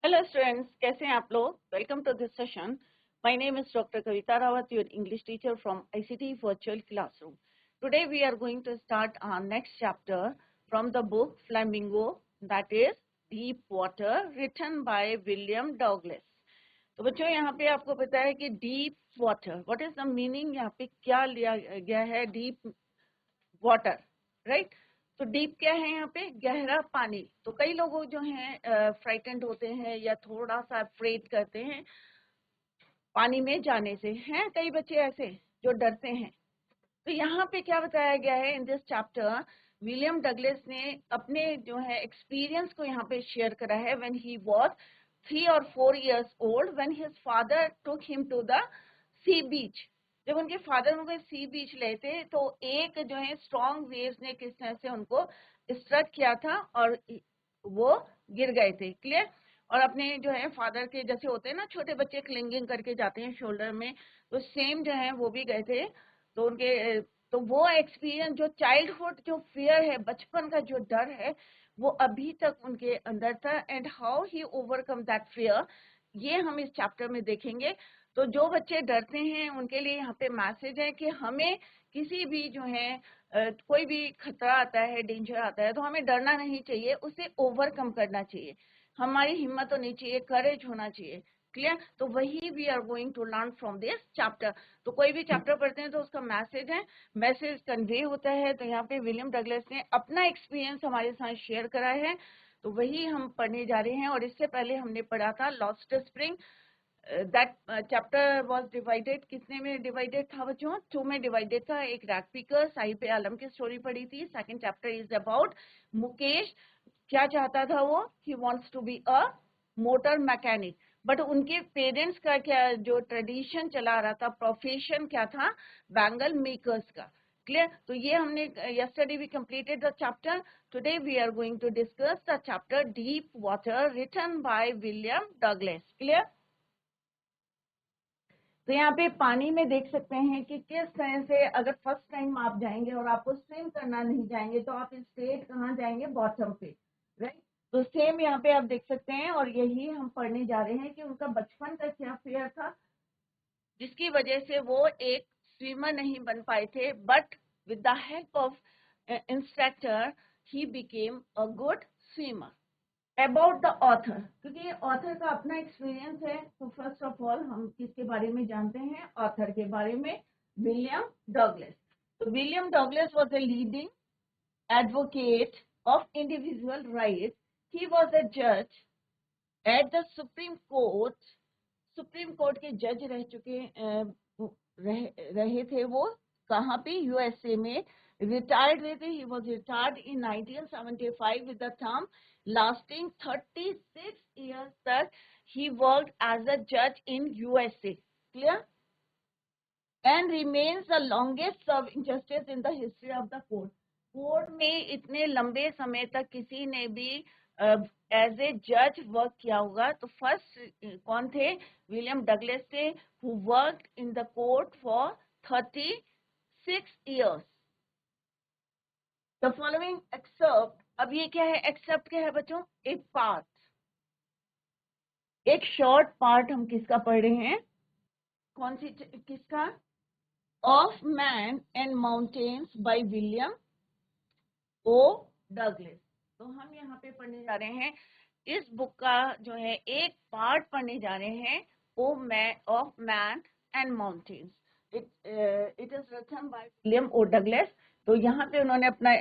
Hello students, कैसे हैं आप लोग। Welcome to this session. My name is doctor Kavita Rawat, your English teacher from ICT virtual classroom. Today we are going to start our next chapter from the book Flamingo, that is deep water, written by William Douglas. तो बच्चों, यहाँ पे आपको पता है कि deep water, what is the meaning, यहाँ पे क्या लिया गया है। Deep water, right. तो डीप क्या है, यहाँ पे गहरा पानी। तो कई लोग जो हैं फ्राइटेंड होते हैं या थोड़ा सा अफ्रेड करते हैं पानी में जाने से, हैं कई बच्चे ऐसे जो डरते हैं। तो यहाँ पे क्या बताया गया है in this chapter, William Douglas ने अपने जो है एक्सपीरियंस को यहाँ पे शेयर करा है। When he was 3 or 4 years old, when his father took him to the sea beach, जब उनके फादर उनको सी बीच ले थे तो एक जो है स्ट्रॉन्ग वेव्स ने किस तरह से उनको स्ट्रक किया था और वो गिर गए थे। क्लियर। और अपने जो है फादर के जैसे होते हैं ना, छोटे बच्चे क्लिंगिंग करके जाते हैं शोल्डर में, तो सेम जो है वो भी गए थे। तो उनके तो वो एक्सपीरियंस, जो चाइल्डहुड जो फियर है, बचपन का जो डर है, वो अभी तक उनके अंदर था, and how he overcome that fear, ये हम इस चैप्टर में देखेंगे। तो जो बच्चे डरते हैं उनके लिए यहाँ पे मैसेज है कि हमें किसी भी जो है कोई भी खतरा आता है, डेंजर आता है, तो हमें डरना नहीं चाहिए, उसे ओवरकम करना चाहिए। हमारी हिम्मत होनी चाहिए, करेज होना चाहिए। क्लियर। तो वही we are going to learn from this chapter. तो कोई भी चैप्टर पढ़ते हैं तो उसका मैसेज है, मैसेज कन्वे होता है। तो यहाँ पे विलियम डगलस ने अपना एक्सपीरियंस हमारे साथ शेयर करा है, तो वही हम पढ़ने जा रहे हैं। और इससे पहले हमने पढ़ा था lost spring. That chapter was divided, कितने में डिवाइडेड था बच्चों? 2 में डिवाइडेड था। एक रैग पिकर साहिब आलम की स्टोरी पढ़ी थी। Second chapter is about Mukesh. क्या चाहता था वो? He wants to be a motor mechanic, but उनके पेरेंट्स का क्या जो ट्रेडिशन चला रहा था, प्रोफेशन क्या था? बैंगल मेकर्स का। क्लियर। तो ये हमने yesterday we completed the chapter. Today we are going to discuss the chapter Deep Water, written by William Douglas. Clear? तो यहाँ पे पानी में देख सकते हैं कि किस तरह से अगर फर्स्ट टाइम आप जाएंगे और आपको स्विम करना नहीं जाएंगे तो आप स्ट्रेट कहाँ जाएंगे? बॉटम पे, राइट। तो सेम यहाँ पे आप देख सकते हैं, और यही हम पढ़ने जा रहे हैं कि उनका बचपन का क्या फेयर था जिसकी वजह से वो एक स्विमर नहीं बन पाए थे, but with the help of instructor he became a good swimmer. About the author, क्योंकि ऑथर का अपना एक्सपीरियंस है, तो फर्स्ट ऑफ ऑल हम किसके बारे में जानते हैं? ऑथर के बारे में, विलियम डगलस। तो William Douglas was a leading advocate of individual rights. He was a judge at the Supreme Court. Supreme court के जज रह चुके रहे थे वो। कहाँ पे? यूएसए में। रिटायर्ड हुए थे। He was retired in 1975 with the term lasting 36 years तक ही वर्कड एज अ जज इन USA. Clear. And remains the longest serving justice in the history of the court. Court में इतने लंबे समय तक किसी ने भी एज ए जज वर्क किया होगा तो फर्स्ट कौन थे? विलियम डगलस थे, who worked in the court for 36 years। The following except, अब ये क्या है? एक्सेप्ट क्या है बच्चों? एक पार्ट, एक शॉर्ट पार्ट हम किसका पढ़ रहे हैं? कौन सी किसका? Of man and mountains by William O Douglas. तो हम यहाँ पे पढ़ने जा रहे हैं, इस बुक का जो है एक पार्ट पढ़ने जा रहे हैं, O man of man and mountains. It is written by William O Douglas. तो यहाँ पे उन्होंने अपना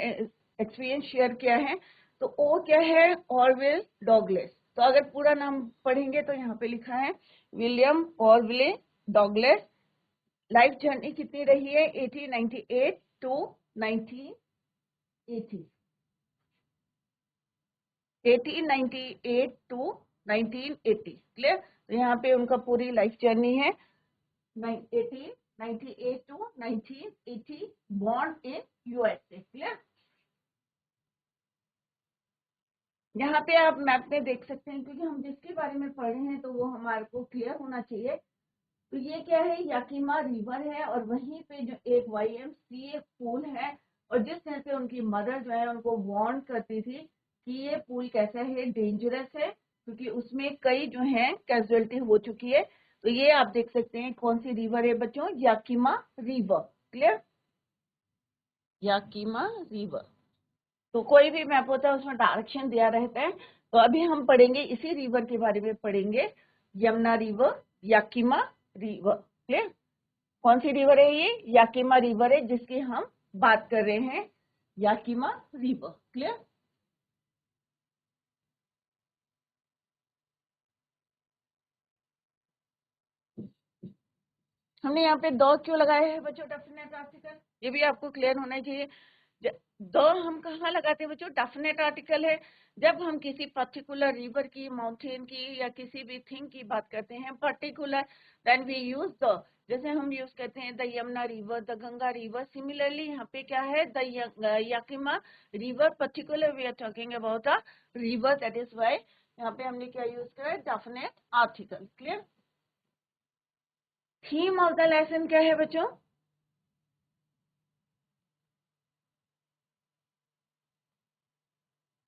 एक्सपीरियंस शेयर किया है। तो ओ क्या है? Orville Douglas. तो अगर पूरा नाम पढ़ेंगे तो यहाँ पे लिखा है William Orville Douglas. Life journey कितनी रही है? 1898 टू 1980। 1898 टू 1980। क्लियर। तो यहाँ पे उनका पूरी लाइफ जर्नी है। 1898 to 1980, born in USA. Clear. यहाँ पे आप मैप में देख सकते हैं, क्योंकि हम जिसके बारे में पढ़ रहे हैं तो वो हमारे को क्लियर होना चाहिए। तो ये क्या है? याकिमा रिवर है, और वहीं पे जो एक YMCA पूल है, और जिस तरह से उनकी मदर जो है उनको वार्न करती थी कि ये पूल कैसा है? डेंजरस है, क्योंकि उसमें कई जो है कैजुअलिटी हो चुकी है। तो ये आप देख सकते हैं कौन सी रिवर है बच्चों, Yakima river. Clear, Yakima river. तो कोई भी मैप होता है उसमें डायरेक्शन दिया रहता है। तो अभी हम पढ़ेंगे इसी रिवर के बारे में पढ़ेंगे, Yamuna river, Yakima river. Clear, कौन सी रिवर है ये, याकिमा रिवर है जिसकी हम बात कर रहे हैं, याकिमा रिवर। क्लियर, हमने यहाँ पे दो क्यों लगाए हैं बच्चों, डेफिनेट आर्टिकल, ये भी आपको क्लियर होना चाहिए। दो हम कहाँ लगाते हैं बच्चों, डेफिनेट आर्टिकल है जब हम किसी पर्टिकुलर रिवर की, माउंटेन की या किसी भी थिंग की बात करते हैं particular, then we use the, जैसे हम यूज करते हैं the Yamuna river, the Ganga river. Similarly यहाँ पे क्या है, the Yakima river, particular we are talking about a river, that is why यहाँ पे हमने क्या यूज करा है, definite article. Clear, theme of the lesson क्या है बच्चों,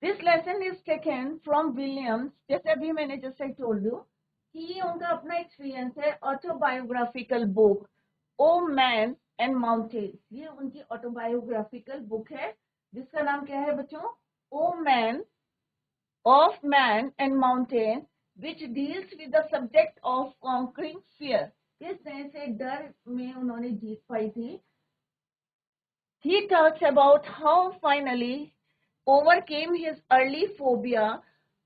this lesson is taken from Williams, जैसे अभी मैंने जस्ट आई टोल्ड यू कि ये उनका अपना एक्सपीरियंस है, autobiographical book oh man and mountain. ये उनकी ऑटोबायोग्राफिकल बुक है जिसका नाम क्या है बच्चों, ओ man of man and mountain, which deals with the subject of conquering fear. किस तरह से डर में उन्होंने जीत पाई थी। He talks about how finally overcame his early phobia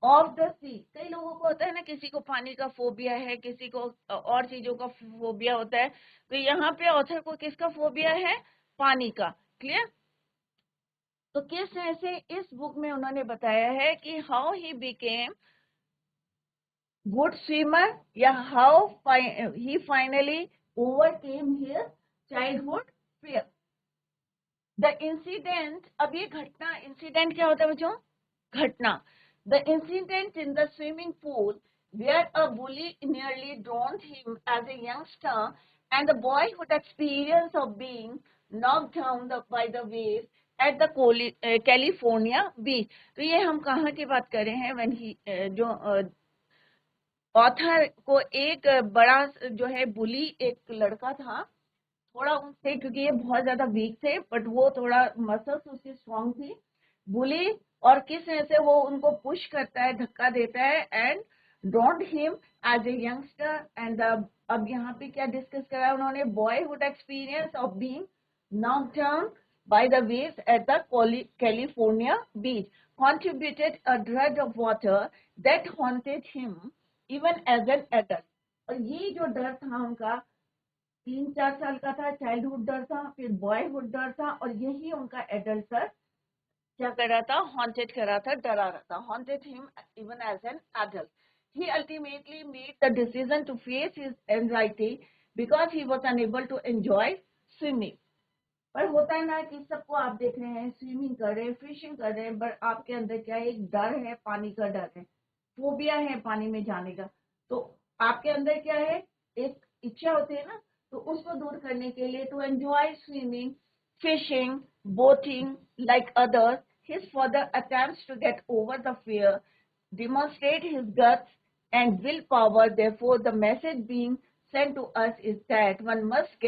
of the sea। कई लोगों को होता है ना, किसी को पानी का फोबिया है, किसी को और चीजों का फोबिया होता है। तो यहाँ पे ऑथर को किसका फोबिया है, पानी का। क्लियर, तो किस तरह से इस बुक में उन्होंने बताया है कि how he became good swimmer, या how he finally overcame his childhood fear. The incident, अब ये घटना, इंसिडेंट क्या होता है बच्चों, घटना। The incident in the swimming pool where a bully nearly drowned him as a youngster, and the boyhood experience of being knocked down by the waves at the California beach। तो ये हम कहाँ की बात कर रहे हैं, when he जो ऑथर को एक बड़ा जो है बुली, एक लड़का था, थोड़ा उनसे, क्योंकि ये बहुत ज्यादा वीक थे बट वो थोड़ा मसल्स उसकी स्ट्रांग थी, बुली, और किस तरह से वो उनको पुश करता है, धक्का देता है, and drowned him as a youngster. एंड अब यहाँ पे क्या डिस्कस करा उन्होंने, boyhood experience of being knocked down by the waves at the California beach contributed a dread of water that haunted him even as an adult। और ये जो डर था उनका, 3-4 साल का था, चाइल्डहुड डर था, फिर बॉयहुड डर था, और यही उनका एडल्ट डर क्या कर रहा था, हॉन्टेड कर रहा था, डरा रहा था, haunted him even as an adult. He ultimately made the decision to face his anxiety because he was unable to enjoy swimming। पर होता है ना कि सबको आप देख रहे हैं स्विमिंग कर रहे हैं, फिशिंग कर रहे हैं, बट आपके अंदर क्या है, एक डर है, पानी का डर है, फोबिया है पानी में जाने का। तो आपके अंदर क्या है, एक इच्छा होती है ना, तो उसको दूर करने के लिए, to enjoy swimming, fishing, boating like others, his father attempts to get over the fear, demonstrate his guts and willpower। Therefore the message being sent to us is that one must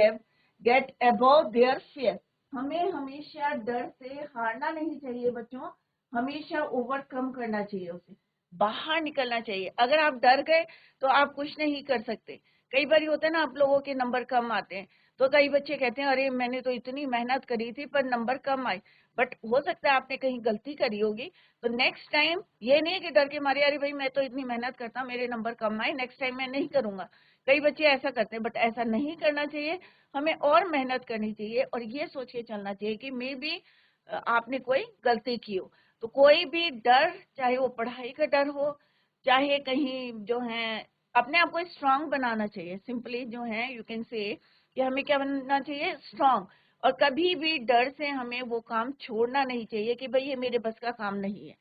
get above their fear। हमें हमेशा डर से हारना नहीं चाहिए बच्चों, हमेशा overcome करना चाहिए, उसे बाहर निकलना चाहिए। अगर आप डर गए तो आप कुछ नहीं कर सकते। कई बार होता है ना, आप लोगों के नंबर कम आते हैं, तो कई बच्चे कहते हैं अरे मैंने तो इतनी मेहनत करी थी पर नंबर कम आए, बट हो सकता है आपने कहीं गलती करी होगी। तो नेक्स्ट टाइम ये नहीं है कि डर के मारे अरे भाई मैं तो इतनी मेहनत करता, मेरे नंबर कम आए, नेक्स्ट टाइम मैं नहीं करूंगा। कई बच्चे ऐसा करते हैं, बट ऐसा नहीं करना चाहिए। हमें और मेहनत करनी चाहिए और ये सोच के चलना चाहिए कि मे बी आपने कोई गलती की हो। तो कोई भी डर, चाहे वो पढ़ाई का डर हो, चाहे कहीं जो है, अपने आप को स्ट्रांग बनाना चाहिए। सिंपली जो है यू कैन से कि हमें क्या बनना चाहिए, स्ट्रांग। और कभी भी डर से हमें वो काम छोड़ना नहीं चाहिए कि भाई ये मेरे बस का काम नहीं है।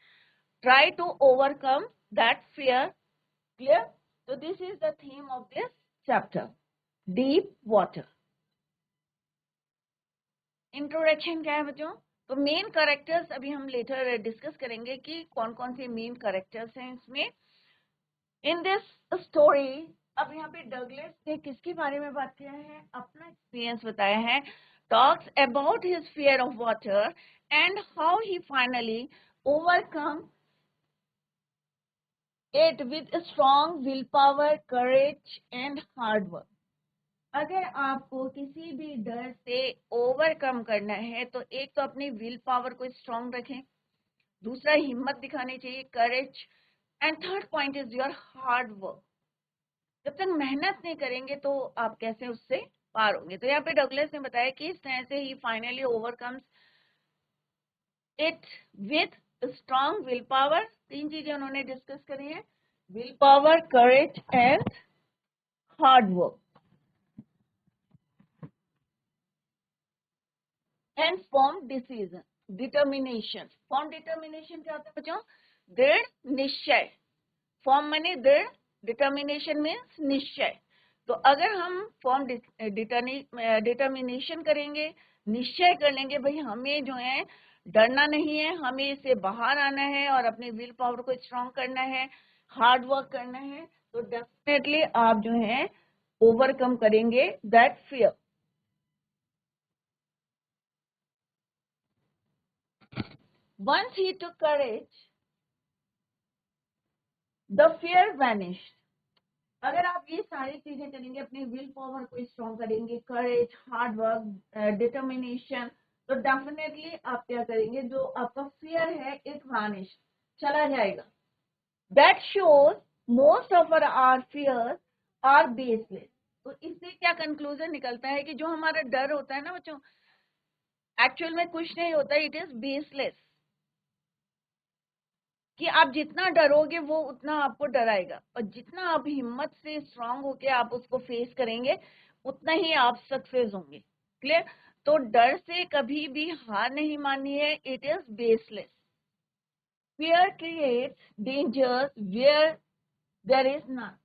Try to overcome that fear. Clear, तो this is the theme of this chapter, deep water. Introduction क्या है बच्चों, तो मेन कैरेक्टर्स अभी हम लेटर डिस्कस करेंगे कि कौन कौन से मेन कैरेक्टर्स हैं इसमें। इन दिस स्टोरी, अब यहाँ पे डगलस ने किसके बारे में बात किया है, अपना एक्सपीरियंस बताया है. Talks about his fear of water and how he finally overcome it with strong willpower, courage and hard work. अगर आपको किसी भी डर से ओवरकम करना है तो एक तो अपनी विल पावर को स्ट्रांग रखें, दूसरा हिम्मत दिखानी चाहिए, courage, and third point is your hard work. जब तक मेहनत नहीं करेंगे तो आप कैसे उससे पार होंगे. तो यहाँ पे डगलस ने बताया कि इस तरह से ही finally overcomes it with strong will power. 3 चीजें उन्होंने डिस्कस करी हैं, will power, courage and hard work. And form decision, determination. Form determination क्या होता है बच्चों, दृढ़ निश्चय. फॉर्म माने दृढ़, डिटर्मिनेशन मीन्स निश्चय. तो अगर हम फॉर्म डिटर्मिनेशन करेंगे, निश्चय कर लेंगे भाई हमें जो है डरना नहीं है, हमें इससे बाहर आना है और अपने विल पावर को स्ट्रांग करना है, हार्ड वर्क करना है, तो डेफिनेटली आप जो है ओवरकम करेंगे that fear. Once he took courage, the fear vanished. अगर आप ये सारी चीजें करेंगे, अपने विल पावर को स्ट्रॉन्ग करेंगे, करेज, हार्ड वर्क, डिटर्मिनेशन, तो डेफिनेटली आप क्या करेंगे, जो आपका फियर है इट वैनिश, चला जाएगा. That shows most of our fear are baseless. तो इससे क्या कंक्लूजन निकलता है कि जो हमारा डर होता है ना बच्चों, एक्चुअल में कुछ नहीं होता, इट इज बेसलेस. कि आप जितना डरोगे वो उतना आपको डराएगा, और जितना आप हिम्मत से स्ट्रांग होके आप उसको फेस करेंगे उतना ही आप सक्सेस होंगे. क्लियर. तो डर से कभी भी हार नहीं माननी है, it is baseless. Fear creates dangers where there is none.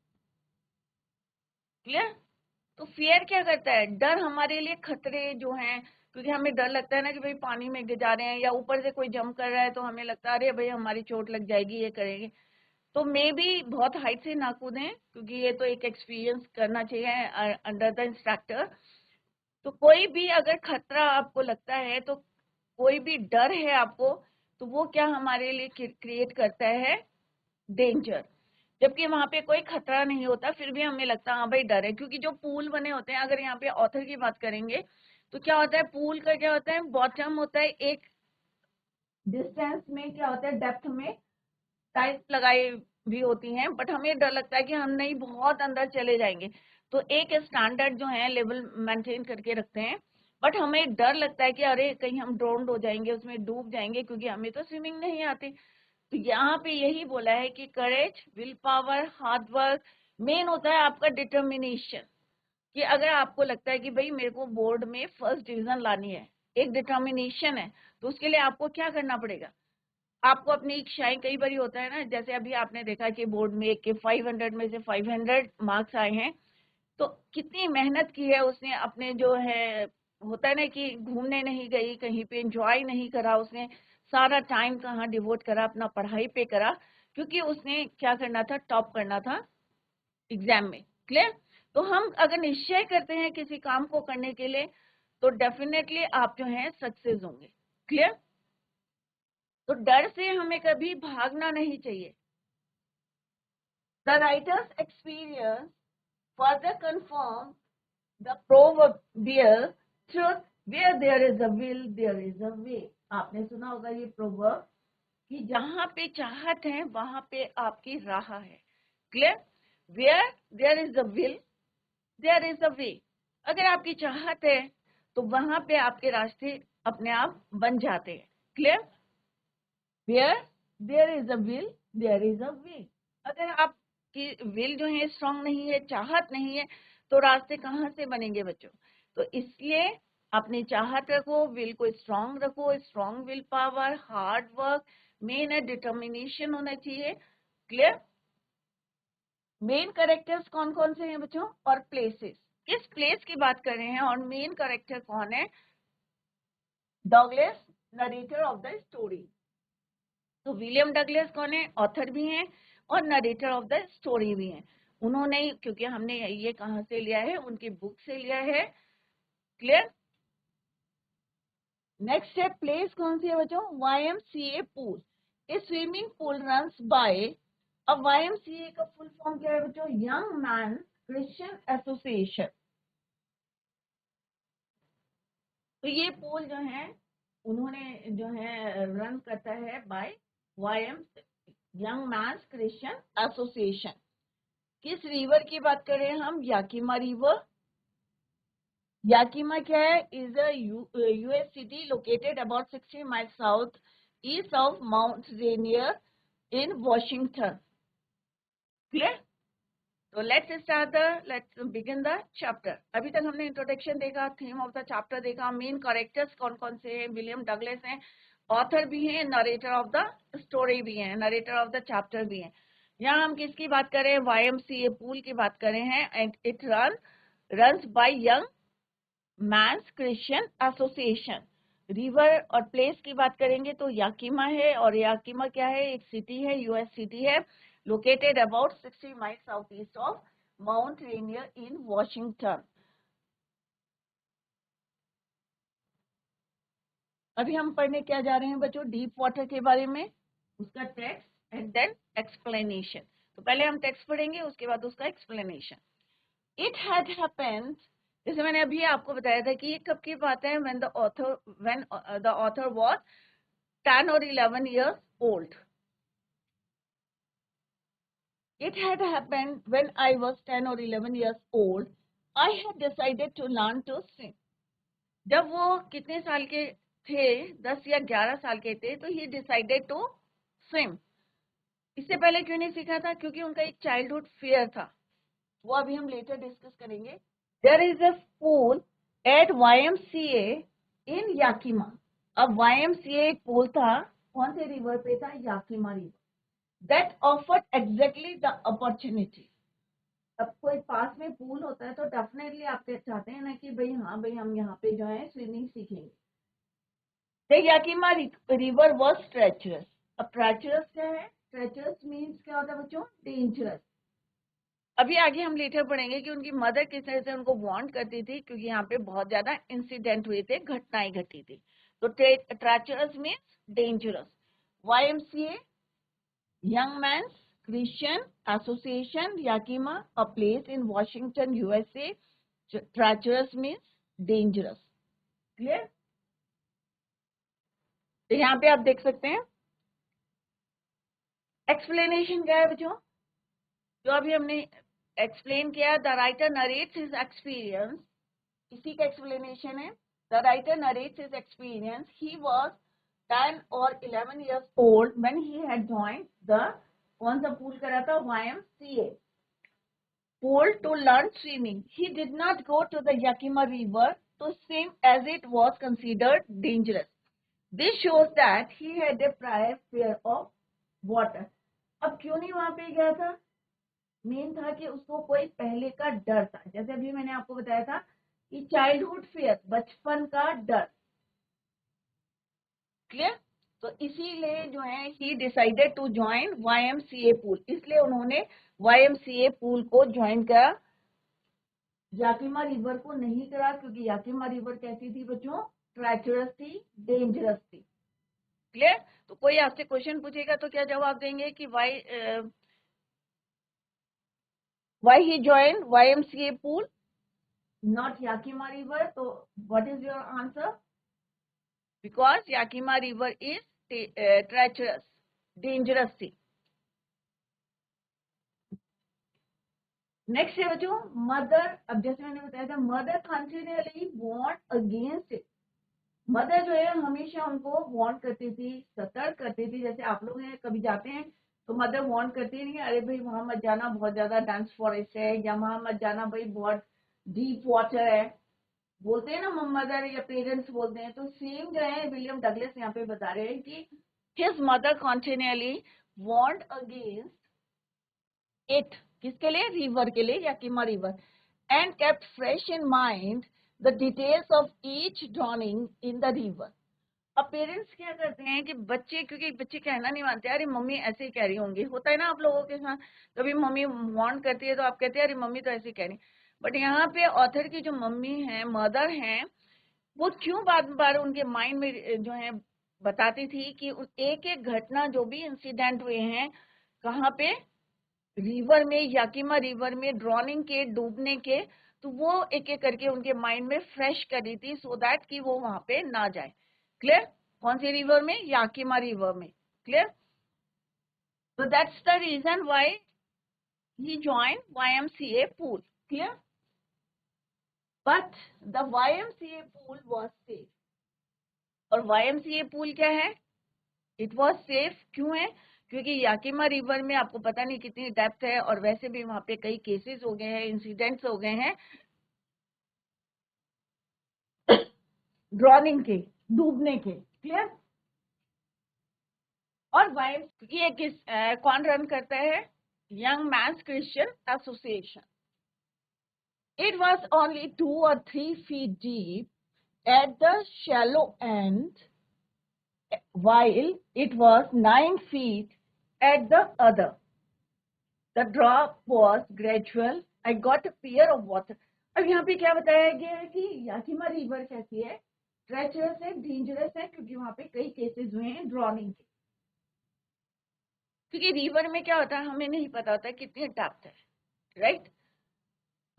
Clear. तो फियर क्या करता है, डर हमारे लिए खतरे जो हैं, क्योंकि हमें डर लगता है ना कि भाई पानी में जा रहे हैं या ऊपर से कोई जंप कर रहा है तो हमें लगता है अरे भाई हमारी चोट लग जाएगी, ये करेंगे, तो मे भी बहुत हाइट से ना कूदें, क्योंकि ये तो एक एक्सपीरियंस करना चाहिए अंडर द इंस्ट्रक्टर. तो कोई भी अगर खतरा आपको लगता है, तो कोई भी डर है आपको, तो वो क्या हमारे लिए क्रिएट करता है, डेंजर. जबकि वहां पे कोई खतरा नहीं होता, फिर भी हमें लगता है हाँ भाई डर है. क्योंकि जो पूल बने होते हैं, अगर यहाँ पे ऑथर की बात करेंगे तो क्या होता है, पूल का क्या होता है, बॉटम होता है एक डिस्टेंस में, क्या होता है डेप्थ में टाइल्स लगाई भी होती हैं, बट हमें डर लगता है कि हम नहीं बहुत अंदर चले जाएंगे, तो एक स्टैंडर्ड जो है लेवल मेंटेन करके रखते हैं. बट हमें डर लगता है कि अरे कहीं हम ड्राउन हो जाएंगे, उसमें डूब जाएंगे, क्योंकि हमें तो स्विमिंग नहीं आती. तो यहाँ पे यही बोला है कि courage, will power, hard work, main होता है आपका डिटर्मिनेशन. कि अगर आपको लगता है कि भाई मेरे को बोर्ड में फर्स्ट डिवीजन लानी है, एक डिटर्मिनेशन है, तो उसके लिए आपको क्या करना पड़ेगा, आपको अपनी इच्छाएं, कई बार होता है ना, जैसे अभी आपने देखा कि बोर्ड में के 500 में से 500 मार्क्स आए हैं, तो कितनी मेहनत की है उसने, अपने जो है होता है ना कि घूमने नहीं गई, कहीं पे एंजॉय नहीं करा उसने, सारा टाइम कहाँ डिवोट करा, अपना पढ़ाई पे करा, क्योंकि उसने क्या करना था, टॉप करना था एग्जाम में. क्लियर. तो हम अगर निश्चय करते हैं किसी काम को करने के लिए, तो डेफिनेटली आप जो है सक्सेस होंगे. क्लियर. तो डर से हमें कभी भागना नहीं चाहिए. The writer's experience further confirms the proverbial truth, where there is a will, there is a way. आपने सुना होगा ये प्रोवर्ब कि जहां पे चाहत है वहां पे आपकी राह है. Clear. Where there is a will, there is a way. अगर आपकी चाहत है तो वहां पे आपके रास्ते अपने आप बन जाते हैं. Clear. Where there is a will, there is a way. अगर आपकी विल जो है स्ट्रांग नहीं है, चाहत नहीं है, तो रास्ते कहाँ से बनेंगे बच्चों. तो इसलिए अपनी चाहत रखो, विल को स्ट्रांग रखो, strong will power, hard work, main है डिटर्मिनेशन होना चाहिए. क्लियर. मेन कैरेक्टर्स कौन कौन से हैं बच्चों, और प्लेसेस, किस प्लेस की बात कर रहे हैं, और मेन कैरेक्टर कौन है, Douglas, narrator of the story. तो विलियम डगलस कौन है, ऑथर भी हैं, और नरेटर ऑफ द स्टोरी भी हैं। उन्होंने, क्योंकि हमने ये कहाँ से लिया है, उनकी बुक से लिया है। क्लियर? नेक्स्ट है प्लेस कौन सी है बच्चों? YMCA pool. A swimming pool runs by. अब YMCA का फुल फॉर्म क्या है बच्चों? Young man Christian association. तो ये पूल जो है उन्होंने जो है रन करता है by YM young man Christian association. किस रिवर की बात करें हम? Yakima river. याकिमा क्या है? Is a US city located about 60 miles south east of Mount Rainier in Washington. Clear? तो लेट्स बिगिन द चैप्टर। अभी तक हमने इंट्रोडक्शन देखा, थीम ऑफ द चैप्टर देखा, मेन कैरेक्टर्स कौन कौन से हैं, विलियम डगलस हैं, ऑथर भी हैं, नरेटर ऑफ द स्टोरी भी हैं, नरेटर ऑफ द चैप्टर भी हैं। यहाँ हम किसकी बात करें? YMCA पूल की बात करें हैं। And it runs by young man's Christian association. River और प्लेस की बात करेंगे तो याकिमा है, और याकिमा क्या है? एक सिटी है, US सिटी है, located about 60 miles south east of Mount Rainier in Washington. अभी हम पढ़ने क्या जा रहे हैं बच्चों? डीप वाटर के बारे में, उसका टेक्स्ट एंड देन एक्सप्लेनेशन। तो पहले हम टेक्स्ट पढ़ेंगे, उसके बाद उसका एक्सप्लेनेशन। इट हैड हैपेंड, जैसे मैंने अभी आपको बताया था कि ये कब की बात है? when the author was 10 or 11 years old. It had happened when I was 10 or 11 years old. I had decided to learn to swim. जब वो कितने साल के थे? 10 या 11 साल के थे, तो he decided to swim. इससे पहले क्यों नहीं सीखा था? क्योंकि उनका एक चाइल्डहुड फियर था, वो अभी हम लेटर डिस्कस करेंगे। There is a pool at YMCA in Yakima. अब YMCA एक पूल था, कौन से रिवर पे था? Yakima river. That offered exactly the opportunity. अब कोई पास में पूल होता है तो डेफिनेटली आप चाहते हैं ना कि भाई हाँ भाई हम यहाँ पे जो है स्विमिंग सीखेंगे। The Yakima river was treacherous. अब treacherous क्या है? Treacherous means क्या होता है बच्चों? Dangerous. अभी आगे हम लेटर पढ़ेंगे कि उनकी मदर किस तरह से उनको वार्न करती थी, क्योंकि यहाँ पे बहुत ज्यादा इंसिडेंट हुए थे, घटनाएं घटी थी। तो treacherous means dangerous. YMCA young man's Christian association Yakima, a place in Washington USA। Treacherous means dangerous. Clear? तो यहाँ पे आप देख सकते हैं एक्सप्लेनेशन क्या है बच्चों, जो अभी हमने एक्सप्लेन किया। The writer narrates his experience, इसी का एक्सप्लेनेशन है। The writer narrates his experience. He was 10 or 11 years old when he had joined the, कौन सा पूल करा था? YMCA pool to learn swimming. He did not go to the Yakima River to swim as it was considered dangerous. This shows that he had a prior fear of water. अब क्यों नहीं वहां पे गया था? Main था कि उसको कोई पहले का डर था, जैसे अभी मैंने आपको बताया था कि चाइल्डहुड फियर, बचपन का डर। क्लियर? तो इसीलिए जो है he decided to join YMCA pool, इसलिए उन्होंने YMCA पूल को ज्वाइन करा, याकिमा रिवर को नहीं करा, क्योंकि याकिमा रिवर कैसी थी बच्चों? ट्रेचरस थी, डेंजरस थी। क्लियर? तो कोई आपसे क्वेश्चन पूछेगा तो क्या जवाब देंगे कि why he joined YMCA pool, not Yakima river? So what is your answer? Because Yakima river is treacherous, dangerous thing. Next है बच्चों मदर। अब जैसे मैंने बताया था, mother continuously warn against it. Mother जो है हमेशा उनको वॉर्न करती थी, सतर्क करती थी। जैसे आप लोग हैं कभी जाते हैं तो मदर वॉर्न करती नहीं, अरे भाई वहां मत जाना, बहुत ज्यादा डेंस फॉरेस्ट है, या वहां मत जाना भाई बहुत डीप वाटर है, बोलते हैं ना मदर या पेरेंट्स बोलते हैं। तो सेम जो है विलियम डगलस यहाँ पे बता रहे हैं कि his mother continually warned against it, किसके लिए? रिवर के लिए, Yakima river, and kept fresh in mind the details of each drowning in the river. अब पेरेंट्स क्या करते हैं कि बच्चे, क्योंकि बच्चे कहना नहीं मानते, अरे मम्मी ऐसे ही कह रही होंगी, होता है ना आप लोगों के साथ, कभी मम्मी वार्न करती है तो आप कहते हैं अरे मम्मी तो ऐसे ही कह रही। बट यहाँ पे ऑथर की जो मम्मी है, मदर है, वो क्यों बार बार उनके माइंड में जो है बताती थी कि एक एक घटना जो भी इंसिडेंट हुए हैं, कहाँ पे, रिवर में, याकिमा रिवर में, ड्रॉनिंग के, डूबने के, तो वो एक एक करके उनके माइंड में फ्रेश कर दी थी, सो दैट कि वो वहां पे ना जाए। क्लियर? कौन सी रिवर में? याकिमा रिवर में। क्लियर? तो that's the reason why he joined YMCA pool. Clear? But the YMCA pool was safe. और YMCA pool क्या है? It was safe. क्यों है? क्योंकि याकिमा रिवर में आपको पता नहीं कितनी डेप्थ है, और वैसे भी वहां पे कई केसेस हो गए हैं, इंसिडेंट्स हो गए हैं ड्रॉनिंग के, डूबने के। क्लियर? और ये कौन रन करता है? Young man's Christian association. It was only 2 or 3 feet deep at the shallow end, while it was 9 feet at the other. The drop was gradual. I got a pair of water. अब यहाँ पे क्या बताया गया है कि Yakima river कैसी है? ट्रेचरस है, डेंजरस है, क्योंकि वहां पे कई केसेस हुए हैं ड्रॉनिंग के। क्योंकि रिवर में क्या होता है, हमें नहीं पता होता कितनी डेप्थ है, राइट?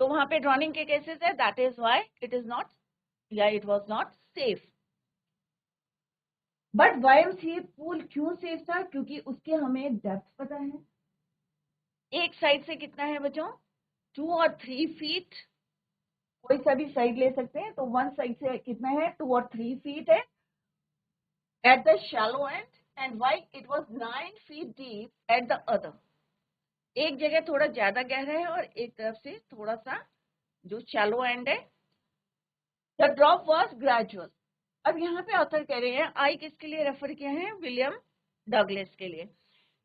तो वहां पे ड्रॉनिंग के केसेस है, that is why it is not, या it was not safe. But YMCA pool क्यों सेफ था? क्योंकि उसके हमें डेप्थ पता है। एक साइड से कितना है बच्चों? 2 और 3 फीट, कोई सा भी साइड ले सकते हैं। तो वन साइड से कितना है? 2 और 3 फीट है at the shallow and, and why it was 9 feet deep at the other. एक जगह थोड़ा ज्यादा गहरा है और एक तरफ से थोड़ा सा जो शैलो एंड है। The drop was gradual. अब यहाँ पे ऑथर कह रहे हैं, आई किसके लिए रेफर किया है? विलियम डगलस के लिए।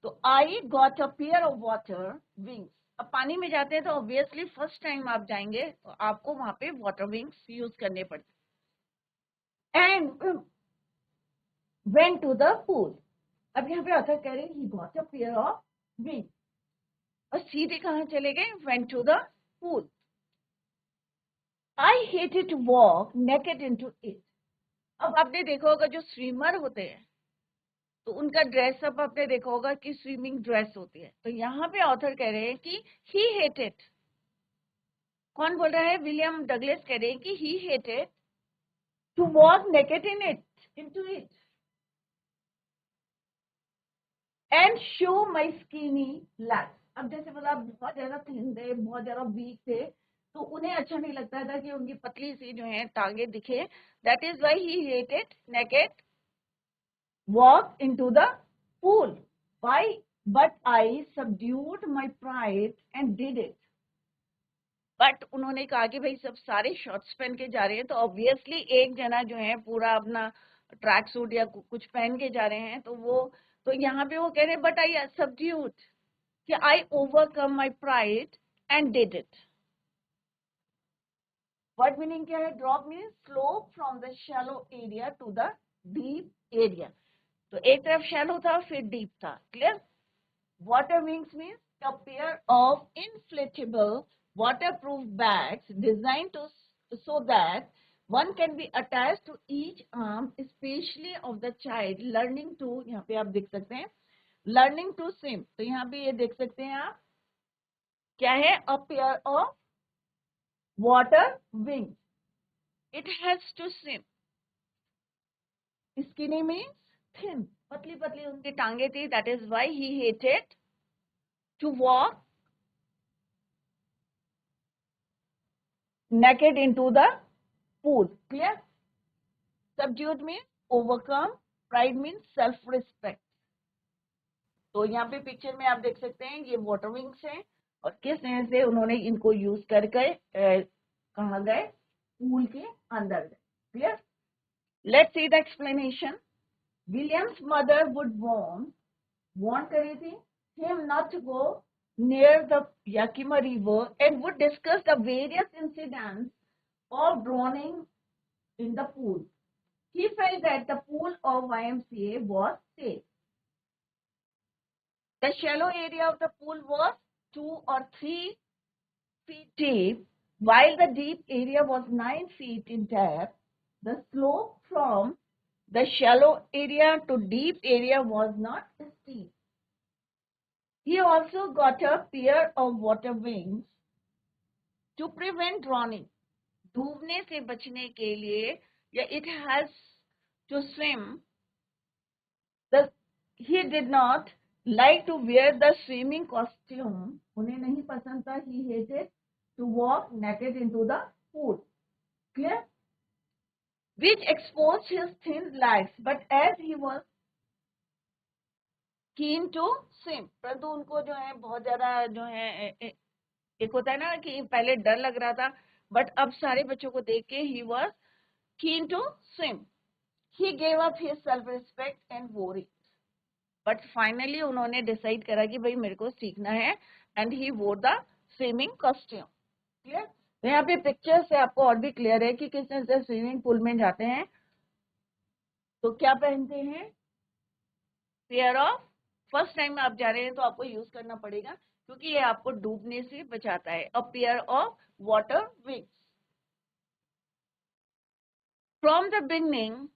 तो I got a pair of water wings. अब पानी में जाते हैं तो ऑब्वियसली फर्स्ट टाइम आप जाएंगे तो आपको वहां पे वाटर विंग्स यूज करने पड़ते, and went to the pool. अब यहाँ पे ऑथर कह रहे हैं, he got a pair of wings, और सीधे कहाँ चले गए? Went to the pool. I hated to walk naked into it. अब आपने देखा होगा जो स्विमर होते हैं तो उनका ड्रेसअप आपने देखा होगा कि स्विमिंग ड्रेस होती है। तो यहाँ पे ऑथर कह रहे हैं कि ही हेटेड, कौन बोल रहा है? विलियम डगलस कह रहे हैं कि he hated to walk naked in it, into it, and show my skinny legs. अब जैसे बोला बहुत ज्यादा थिन थे, बहुत ज्यादा वीक थे, तो उन्हें अच्छा नहीं लगता था कि उनकी पतली सी जो है टांगे दिखे। That is why he hated naked walk into the pool. Why? But I subdued my pride and did it. But उन्होंने कहा कि भाई सब सारे शॉर्ट्स पहन के जा रहे हैं, तो ऑब्वियसली एक जना जो है पूरा अपना ट्रैक सूट या कुछ पहन के जा रहे हैं, तो वो, तो यहाँ पे वो कह रहे हैं बट आई सबड्यूड, कि I overcome my pride and did it. Word meaning क्या है? Drop means slope from the shallow area to the deep area. तो एक तरफ शैलो था, फिर डीप था। Clear? Water wings means a pair of inflatable waterproof bags designed so that one can be attached to each arm, especially of the child learning to, यहाँ पे आप देख सकते हैं learning to swim। तो यहाँ पे ये देख सकते हैं आप, क्या है? a pair of water wings, it has to swim। skinny means thin, पतली पतली उनकी टांगे थी, that is why he hated to walk naked into the pool। Clear? Subdued means overcome, pride means self respect। तो यहाँ पे picture में आप देख सकते हैं ये वाटर विंग्स हैं, और किस तरह से उन्होंने इनको यूज करके कहाँ गए? पूल के अंदर गए। Clear? Let's see the explanation. Williams mother would warn करी थी him not to go near the Yakima River and would discuss the various incidents of drowning in the pool। He felt that the pool of YMCA was safe. The shallow area of the pool was 2 or 3 feet deep, while the deep area was 9 feet in depth. The slope from the shallow area to deep area was not steep. He also got a pair of water wings to prevent drowning. डूबने से बचने के लिए या it has to swim. He did not like to wear the swimming costume. उन्हें नहीं पसंद था. He hated to walk naked into the pool. Clear? Which exposed his thin legs, but as he was keen to swim, परंतु उनको जो है बहुत ज्यादा जो है एक होता है ना कि पहले डर लग रहा था, बट अब सारे बच्चों को देख के he was keen to swim. He gave up his self-respect and wore it. But finally उन्होंने डिसाइड करा कि भाई मेरे को सीखना है, and he wore the swimming costume. Clear? तो यहाँ पे पिक्चर से आपको और भी क्लियर है कि किस तरह से स्विमिंग पूल में जाते हैं तो क्या पहनते हैं. पेयर ऑफ, फर्स्ट टाइम आप जा रहे हैं तो आपको यूज करना पड़ेगा क्योंकि ये आपको डूबने से बचाता है. अ pair of water wings. From the beginning,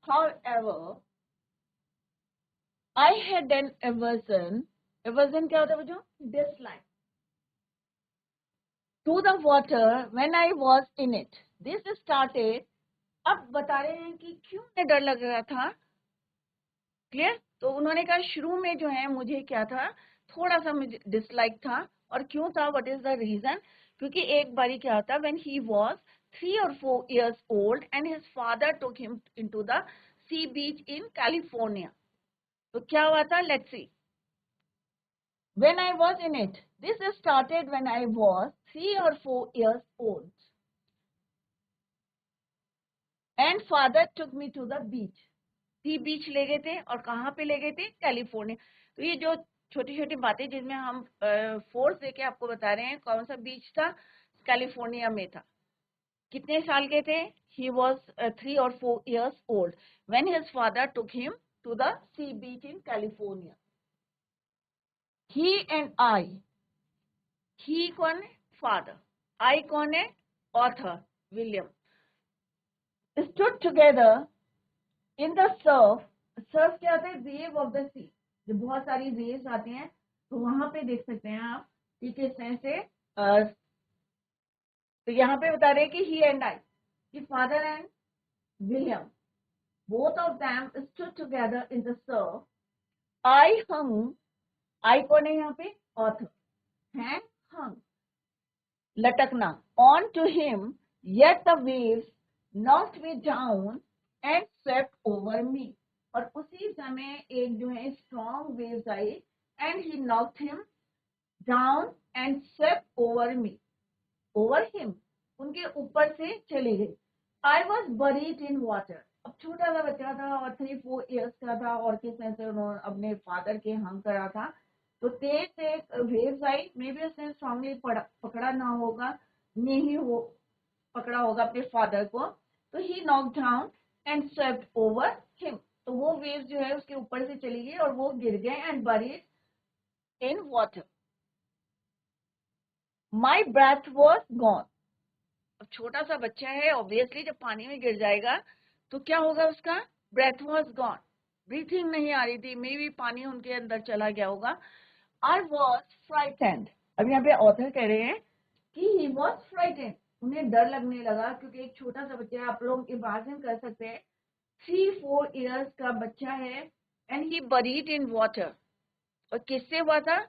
however, I had an aversion. Aversion क्या होता है बच्चों? Dislike. To the water when I was in it. This started. अब बता रहे हैं कि क्यों मुझे डर लग रहा था. क्लियर? तो उन्होंने कहा शुरू में जो है मुझे क्या था, थोड़ा सा मुझे डिसलाइक था. और क्यों था? What is the reason? क्योंकि एक बारी क्या होता, when he was 3 or 4 years old and his father took him into the sea beach in California. तो क्या हुआ था? Let's see. When I was in it, this started when I was 3 or 4 years old. And father took me to the beach. सी बीच ले गए थे. और कहाँ पे ले गए थे? कैलिफोर्निया. तो ये जो छोटी छोटी बातें जिसमें हम फोर्स देके आपको बता रहे हैं, कौन सा बीच था? कैलिफोर्निया में था. कितने साल के थे? He was 3 or 4 years old when his father took him to the sea beach in California. He and I. He कौन है? फादर. I कौन है? Author William. Stood together in the surf. Surf क्या होता है? वेव ऑफ द सी. जब बहुत सारी वेव्स आती हैं तो वहां पे देख सकते हैं आप कि किस तरह से. तो यहाँ पे बता रहे हैं कि ही एंड आई, कि father and William, both of them stood together in the surf. I hung. I कौन है यहाँ पे? ऑथर. हैंग, हंग, लटकना. On to him, yet the waves knocked me down and swept over me. और उसी समय एक जो है strong waves I and he knocked him down and swept over me. Over him, उनके ऊपर से चले गए. I was buried in water. अब छोटा सा बच्चा था और 3-4 years का था और किस तरह से उन्होंने अपने फादर के हंग करा था. तो तेज से वेव्स आई. मे बी उसने स्ट्रांगली पकड़ा ना होगा, नहीं हो पकड़ा होगा अपने फादर को. तो he knock down and swept over him. तो वो वेव्स जो है उसके ऊपर से चली गई और वो गिर गए and buried in water. My breath was gone. अब छोटा सा बच्चा है, ऑब्वियसली जब पानी में गिर जाएगा तो क्या होगा उसका? Breath was gone. ब्रीथिंग नहीं आ रही थी. मे भी पानी उनके अंदर चला गया होगा. I was frightened. अब यहाँ पे ऑथर कह रहे हैं कि ही वॉज फ्राइटेंड. उन्हें डर लगने लगा क्योंकि एक छोटा सा बच्चा है. आप लोग इमेजिन कर सकते हैं 3-4 years का बच्चा है and he buried in water. और किससे हुआ था?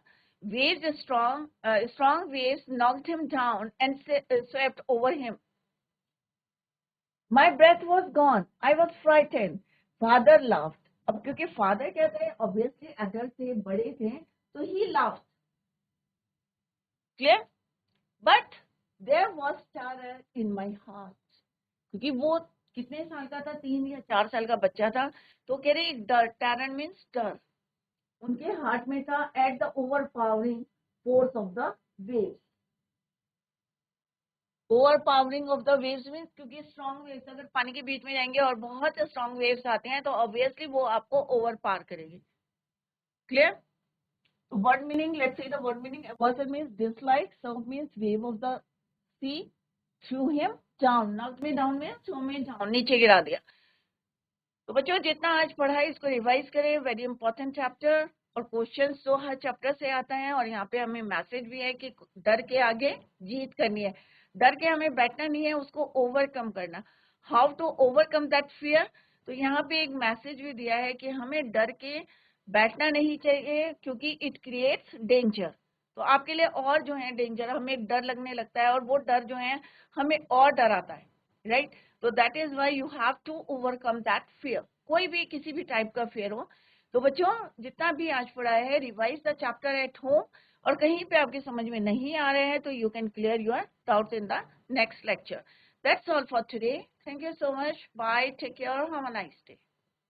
Waves strong waves knocked him down and swept over him. My breath was gone. I was frightened. Father laughed. अब क्योंकि फादर क्या थे? ऑब्वियसली अडल्ट थे, बड़े थे, तो he laughed. Clear? But there was terror in my heart. क्योंकि वो कितने साल का था? 3 या 4 साल का बच्चा था. तो कह रहे डर. टेरर मीन्स डर. उनके हार्ट में था at the overpowering force of the waves. Over powering of the waves means क्योंकि स्ट्रॉन्ग वेव्स अगर पानी के बीच में जाएंगे और बहुत स्ट्रॉन्ग वेव्स आते हैं तो ऑब्वियसली वो आपको ओवर पार करेंगे. Clear? Word meaning, let's see the word meaning. Aversion means dislike, surf means wave of the sea, threw him down. Knocked me down means threw me down, नीचे गिरा दिया. तो बच्चों जितना आज पढ़ा है इसको रिवाइज करें. वेरी इंपॉर्टेंट चैप्टर और क्वेश्चंस तो हर चैप्टर से आता है और यहाँ पे हमें मैसेज भी है कि डर के आगे जीत करनी है. डर के हमें बैठना नहीं है, उसको ओवरकम करना. How to overcome that fear. तो यहाँ पे एक मैसेज भी दिया है कि हमें डर के बैठना नहीं चाहिए क्योंकि इट क्रिएट्स डेंजर. तो आपके लिए और जो है डेंजर, हमें डर लगने लगता है और वो डर जो है हमें और डराता है. राइट? तो that is why you have to overcome that fear. कोई भी किसी भी टाइप का फियर हो. तो बच्चों जितना भी आज पढ़ा है revise the chapter at home और कहीं पे आपके समझ में नहीं आ रहे हैं तो you can clear your doubts in the next lecture. That's all for today. Thank you so much. Bye. Take care. Have a nice day.